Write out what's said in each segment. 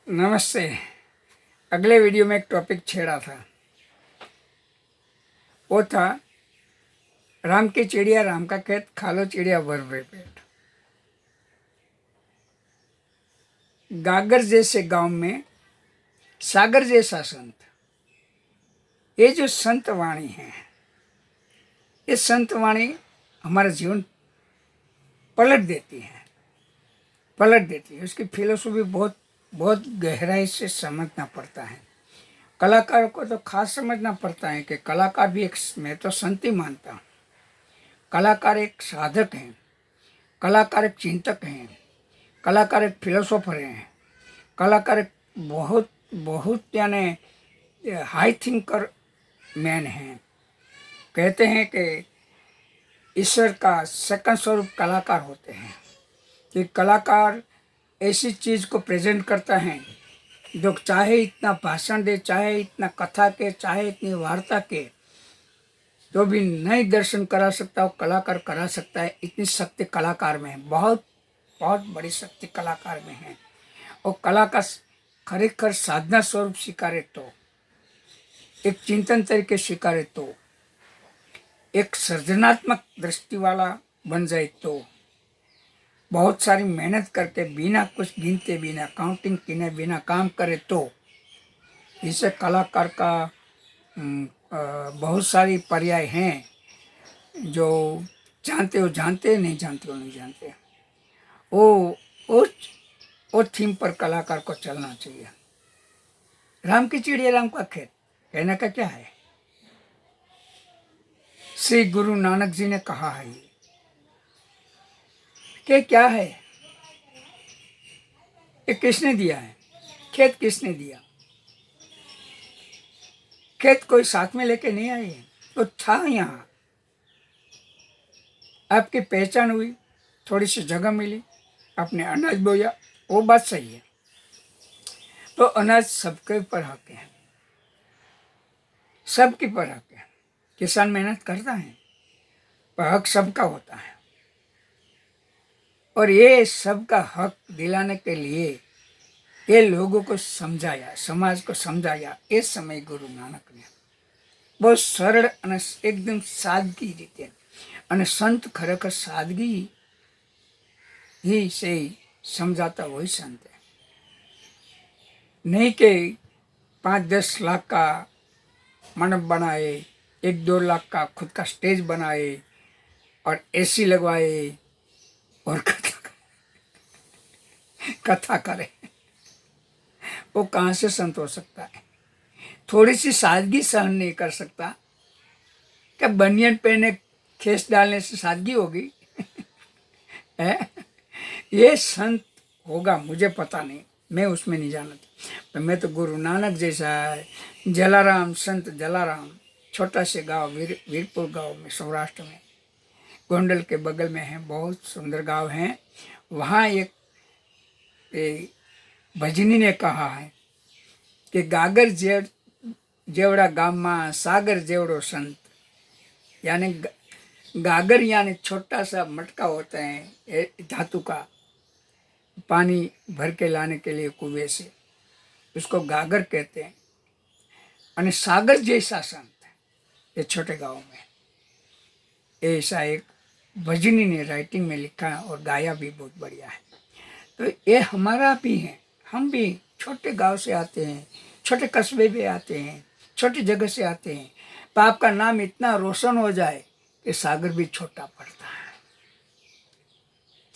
नमस्ते। अगले वीडियो में एक टॉपिक छेड़ा था, वो था राम की चिड़िया राम का खेत, खा लो चिड़िया भर भर पेट। गागर जैसे गांव में सागर जैसा संत, ये जो संत वाणी है, ये संत वाणी हमारा जीवन पलट देती है। उसकी फिलोसफी बहुत बहुत गहराई से समझना पड़ता है। कलाकार को तो खास समझना पड़ता है कि कलाकार भी एक, मैं तो संत ही मानता हूँ, कलाकार एक साधक हैं, कलाकार एक चिंतक हैं, कलाकार एक फिलोसोफर हैं, कलाकार एक बहुत बहुत यानी हाई थिंकर मैन हैं। कहते हैं कि ईश्वर का सेकंड स्वरूप कलाकार होते हैं, कि कलाकार ऐसी चीज़ को प्रेजेंट करता है जो चाहे इतना भाषण दे, चाहे इतना कथा के, चाहे इतनी वार्ता के, जो भी नहीं दर्शन करा सकता वो कलाकार करा सकता है। इतनी शक्ति कलाकार में है, बहुत बहुत बड़ी शक्ति कलाकार में है। और कला का खरेखर साधना स्वरूप स्वीकारे तो, एक चिंतन तरीके स्वीकारे तो, एक सृजनात्मक दृष्टि वाला बन जाए तो, बहुत सारी मेहनत करके बिना कुछ गिनते, बिना काउंटिंग किए, बिना काम करे तो, इसे कलाकार का बहुत सारी पर्याय हैं। जो जानते हो जानते, नहीं जानते हो नहीं जानते। वो उस वो थीम पर कलाकार को चलना चाहिए। राम की चिड़िया राम का खेत कहने का क्या है? श्री गुरु नानक जी ने कहा है कि क्या है, ये किसने दिया है, खेत किसने दिया? खेत कोई साथ में लेके नहीं आई है, तो था यहाँ, आपकी पहचान हुई, थोड़ी सी जगह मिली, आपने अनाज बोया, वो बात सही है। तो अनाज सबके ऊपर हक है, सबके ऊपर हक है। किसान मेहनत करता है, पर हक सबका होता है। और ये सबका हक दिलाने के लिए ये लोगों को समझाया, समाज को समझाया इस समय गुरु नानक ने बहुत सरल અને एकदम सादगी રીતે। અને સંત ખરેખર સાદગી ही से समझाता वही संत है। नहीं कि 5-10 लाख का मंडप बनाए, 1-2 लाख का खुद का स्टेज बनाए और एसी लगवाए और कथा करे। वो कहाँ से संत हो सकता है? थोड़ी सी सादगी सहन नहीं कर सकता? क्या बनियान पहने खेस डालने से सादगी होगी? है? ये संत होगा, मुझे पता नहीं, मैं उसमें नहीं जानता। पर मैं तो गुरु नानक जैसा है, जलाराम, संत जलाराम, छोटा से गांव वीरपुर गांव में, सौराष्ट्र में, गोंडल के बगल में है, बहुत सुंदर गांव है। वहाँ एक भजनी ने कहा है कि गागर जेवड़ा गामा सागर जेवड़ो संत, यानी गागर यानी छोटा सा मटका होता है धातु का, पानी भर के लाने के लिए कुएं से, उसको गागर कहते हैं। और सागर जैसा संत ये छोटे गांव में, ऐसा एक भजनी ने राइटिंग में लिखा और गाया भी बहुत बढ़िया है। तो ये हमारा भी है, हम भी छोटे गांव से आते हैं, छोटे कस्बे में आते हैं, छोटी जगह से आते हैं, पर आपका नाम इतना रोशन हो जाए कि सागर भी छोटा पड़ता है,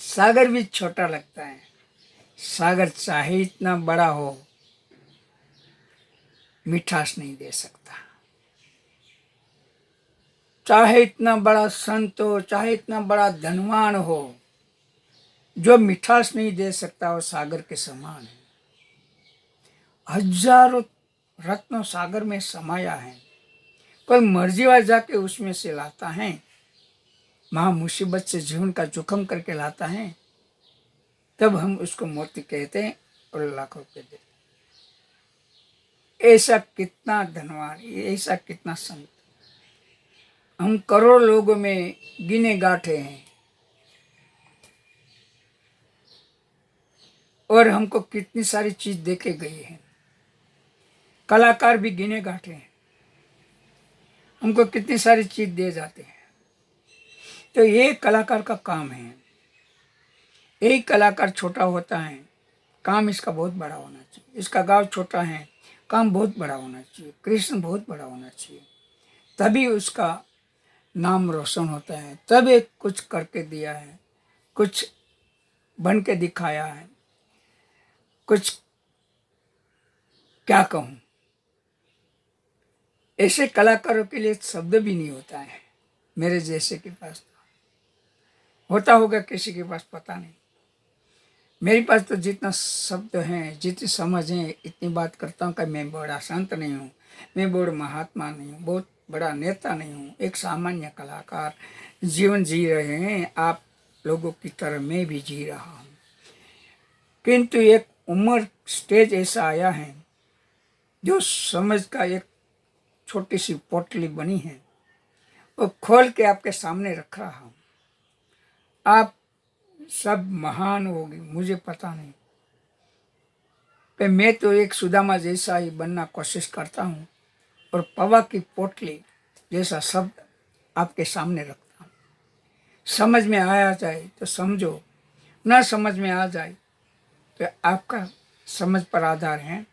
सागर भी छोटा लगता है। सागर चाहे इतना बड़ा हो, मिठास नहीं दे सकता। चाहे इतना बड़ा संत हो, चाहे इतना बड़ा धनवान हो, जो मिठास नहीं दे सकता वो सागर के समान है। हजारों रत्नों सागर में समाया है, कोई मर्जीवार जाके उसमें से लाता है, महा मुसीबत से जीवन का जोखम करके लाता है, तब हम उसको मोती कहते हैं और लाखों रुपये देते। ऐसा कितना धनवान, ऐसा कितना संत हम करोड़ लोगों में गिने गांठे हैं। और हमको कितनी सारी चीज देके गई है। कलाकार भी गिने गांठे हैं, हमको कितनी सारी चीज दे जाते हैं। तो ये कलाकार का काम है। एक कलाकार छोटा होता है, काम इसका बहुत बड़ा होना चाहिए। इसका गांव छोटा है, काम बहुत बड़ा होना चाहिए। कृष्ण बहुत बड़ा होना चाहिए, तभी उसका नाम रोशन होता है। तब एक कुछ करके दिया है, कुछ बन के दिखाया है। कुछ क्या कहूँ, ऐसे कलाकारों के लिए शब्द भी नहीं होता है मेरे जैसे के पास। तो होता होगा किसी के पास, पता नहीं। मेरे पास तो जितना शब्द हैं, जितनी समझ है, इतनी बात करता हूँ कि मैं बड़ा संत नहीं हूँ, मैं बड़ा महात्मा नहीं हूँ, बहुत बड़ा नेता नहीं हूँ। एक सामान्य कलाकार जीवन जी रहे हैं, आप लोगों की तरह मैं भी जी रहा हूँ। किंतु एक उम्र स्टेज ऐसा आया है जो समझ का एक छोटी सी पोटली बनी है, वो खोल के आपके सामने रख रहा हूँ। आप सब महान होगी, मुझे पता नहीं, पर मैं तो एक सुदामा जैसा ही बनना कोशिश करता हूँ और पवा की पोटली जैसा शब्द आपके सामने रखता हूँ। समझ में आया जाए तो समझो, ना समझ में आ जाए तो आपका समझ पर आधार है।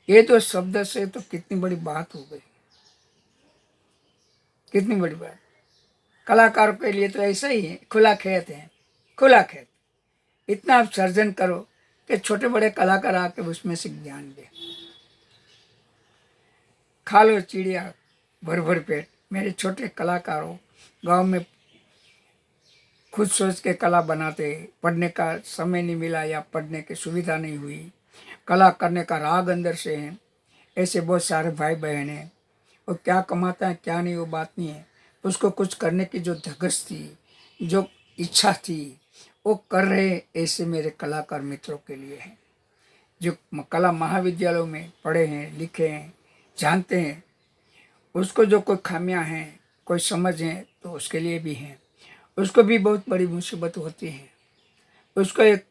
ये तो शब्द से तो कितनी बड़ी बात हो गई, कितनी बड़ी बात। कलाकारों के लिए तो ऐसा ही है, खुला खेत है, खुला खेत। इतना आप सर्जन करो कि छोटे बड़े कलाकार आके उसमें से ज्ञान दे। खा लो चिड़िया भर भर पेट। मेरे छोटे कलाकारों गांव में खुद सोच के कला बनाते, पढ़ने का समय नहीं मिला या पढ़ने की सुविधा नहीं हुई, कला करने का राग अंदर से है। ऐसे बहुत सारे भाई बहन हैं, वो क्या कमाता है क्या नहीं वो बात नहीं है, उसको कुछ करने की जो धगस थी, जो इच्छा थी, वो कर रहे। ऐसे मेरे कलाकार मित्रों के लिए है जो कला महाविद्यालयों में पढ़े हैं, लिखे हैं, जानते हैं। उसको जो कोई खामियां हैं, कोई समझ है, तो उसके लिए भी हैं। उसको भी बहुत बड़ी मुसीबत होती है। उसको एक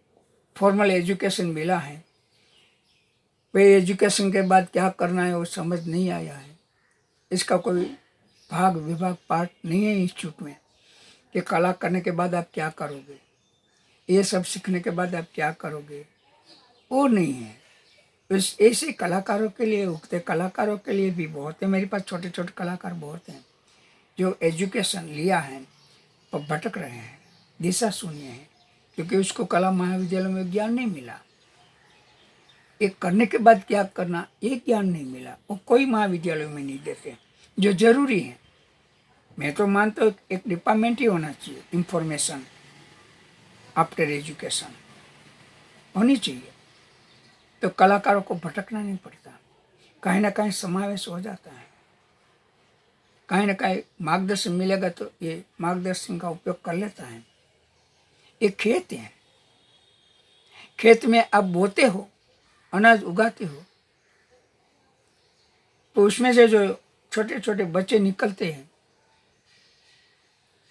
फॉर्मल एजुकेशन मिला है, वे एजुकेशन के बाद क्या करना है वो समझ नहीं आया है। इसका कोई भाग विभाग पार्ट नहीं है इंस्टीट्यूट में कि कला करने के बाद आप क्या करोगे, ये सब सीखने के बाद आप क्या करोगे, वो नहीं है। इस ऐसे कलाकारों के लिए, उगते कलाकारों के लिए भी बहुत है। मेरे पास छोटे छोटे कलाकार बहुत हैं जो एजुकेशन लिया है और भटक रहे हैं, दिशा शून्य है, क्योंकि उसको कला महाविद्यालय में ज्ञान नहीं मिला। एक करने के बाद क्या करना, ये ज्ञान नहीं मिला। वो कोई महाविद्यालय में नहीं देते जो जरूरी है। मैं तो मानता हूँ एक डिपार्टमेंट ही होना चाहिए, इंफॉर्मेशन आफ्टर एजुकेशन होनी चाहिए, तो कलाकारों को भटकना नहीं पड़ता। कहीं ना कहीं समावेश हो जाता है, कहीं ना कहीं मार्गदर्शन मिलेगा तो ये मार्गदर्शन का उपयोग कर लेता है। ये खेत है, खेत में आप बोते हो, अनाज उगाते हो, तो उसमें से जो छोटे छोटे बच्चे निकलते हैं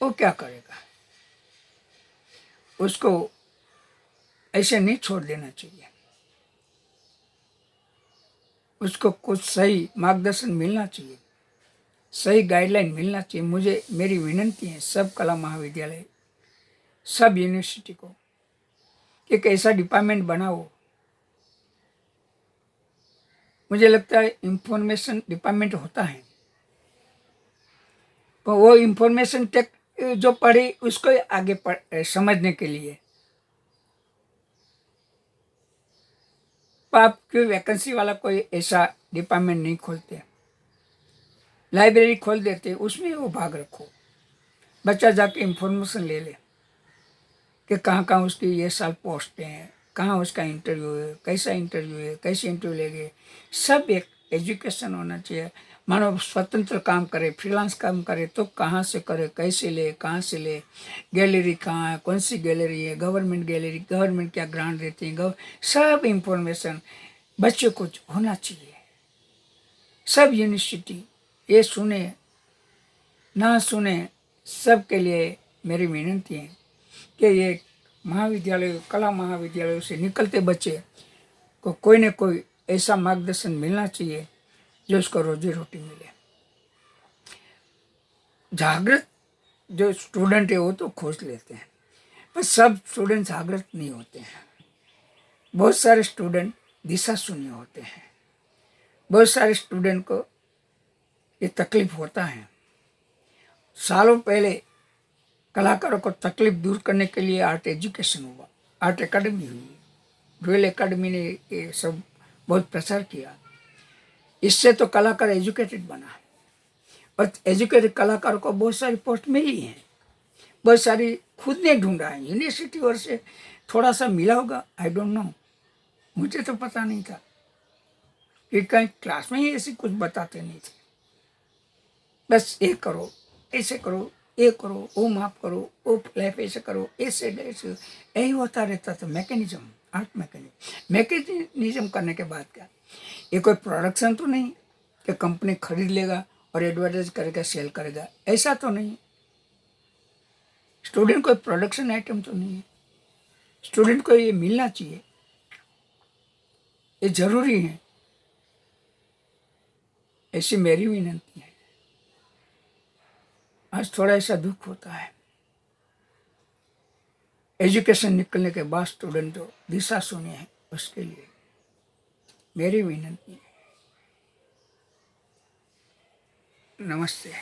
वो क्या करेगा, उसको ऐसे नहीं छोड़ देना चाहिए। उसको कुछ सही मार्गदर्शन मिलना चाहिए, सही गाइडलाइन मिलना चाहिए। मुझे मेरी विनंती है सब कला महाविद्यालय, सब यूनिवर्सिटी को कि एक ऐसा डिपार्टमेंट बनाओ। मुझे लगता है इंफॉर्मेशन डिपार्टमेंट होता है, तो वो इंफॉर्मेशन टेक जो पढ़ी उसको आगे समझने के लिए। तो आप क्यों वैकेंसी वाला कोई ऐसा डिपार्टमेंट नहीं खोलते, लाइब्रेरी खोल देते, उसमें वो भाग रखो, बच्चा जाके इंफॉर्मेशन ले ले कि कहाँ कहाँ उसकी ये साल पोस्ट हैं, कहाँ उसका इंटरव्यू है, कैसा इंटरव्यू है, कैसे इंटरव्यू लेंगे। सब एक एजुकेशन होना चाहिए। मानो स्वतंत्र काम करे, फ्रीलांस काम करे तो कहाँ से करे, कैसे ले, कहाँ से ले, गैलरी कहाँ है, कौन सी गैलरी है, गवर्नमेंट गैलरी, गवर्नमेंट क्या ग्रांट देती है, सब इंफॉर्मेशन बच्चों को होना चाहिए। सब यूनिवर्सिटी ये सुने ना सुने, सबके लिए मेरी विनती है कि ये महाविद्यालयों, कला महाविद्यालयों से निकलते बच्चे को कोई न कोई ऐसा मार्गदर्शन मिलना चाहिए जो उसको रोजी रोटी मिले। जागृत जो स्टूडेंट है वो तो खोज लेते हैं, पर सब स्टूडेंट जागृत नहीं होते हैं। बहुत सारे स्टूडेंट दिशा शून्य होते हैं। बहुत सारे स्टूडेंट को ये तकलीफ होता है। सालों पहले कलाकारों को तकलीफ दूर करने के लिए आर्ट एजुकेशन हुआ, आर्ट एकेडमी हुई। रॉयल एकेडमी ने ये सब बहुत प्रचार किया। इससे तो कलाकार एजुकेटेड बना, और एजुकेटेड कलाकारों को बहुत सारी पोस्ट मिली हैं, बहुत सारी खुद ने ढूंढा है। यूनिवर्सिटी और से थोड़ा सा मिला होगा, आई डोंट नो, मुझे तो पता नहीं था कि कहीं क्लास में ही ऐसी कुछ बताते नहीं थे। बस ये करो, ऐसे करो, ये करो, वो माफ करो, वो लाइफ ऐसे करो, ऐसे यही होता रहता था। मैकेनिज्म, आर्ट मैकेनिज्म करने के बाद क्या, ये कोई प्रोडक्शन तो नहीं कि कंपनी खरीद लेगा और एडवर्टाइज करेगा, सेल करेगा, ऐसा तो नहीं। स्टूडेंट कोई प्रोडक्शन आइटम तो नहीं है। स्टूडेंट को ये मिलना चाहिए, ये जरूरी है, ऐसी मेरी विनती है। आज थोड़ा ऐसा दुख होता है, एजुकेशन निकलने के बाद स्टूडेंट जो दिशा शून्य है, उसके लिए मेरी विनती है। नमस्ते।